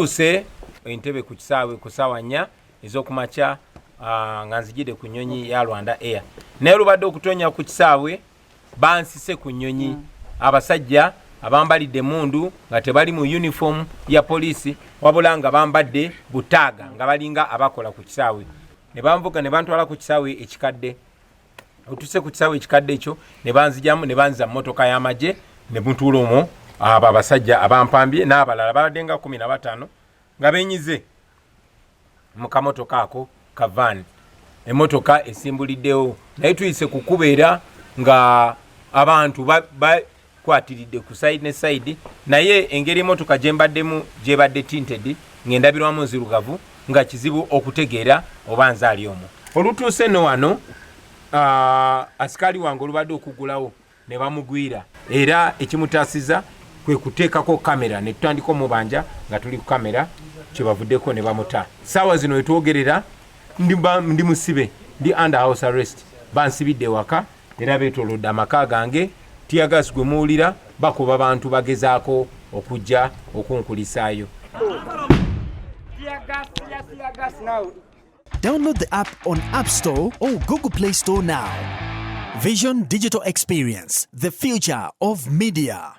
ntuuse entebe ku kisaawe ku ssaawa 4 ez'okumakya nga nzigide ku nnyonyi ya Rwanda Air. Naye lubadde okutonya ku kisaawe bansise ku nnyonyi abasajja abambalidde mundu nga tebali mu uniform ya poliisi wabula nga bambadde butaaga nga balinga abakola ku kisaawe. Ne banvuga ne bantwala ku kisaawe ekikadde. Otuse ku kisaawe ekikadde ekyo ne banzijamu ne banza mmotoka y'amagye ne mutuula omwo abo abasajja abampambye n'abalala babadde nga 15 nga benyize mu kamotoka ako ka van. Emmotoka esimbuliddewo naye tuyise kukubeera nga abantu bakwatiridde ku side ne side, naye engeri emmotoka gyembaddemu gyebadde tinted ng'endabirwamu nzirugavu nga kizibu okutegeera oba nze ali omwo. Olutuuse no wano asikali wange olubadde okugulawo ne bamugwira, era ekimutaasiza kwe kuteekako kamera ne tutandika omubanja nga tuli ku kamera kyebavuddeko ne bamuta. Saawa zino wetwogerera ndi musibe, ndi under house arrest, bansibidde waka era beetolodde amaka gange. Tiyagas gwe muwulira bakuba bantu bagezaako okujja okunkulisaayo. Download the app on App Store or Google Play Store now. Vision Digital Experience, the future of media.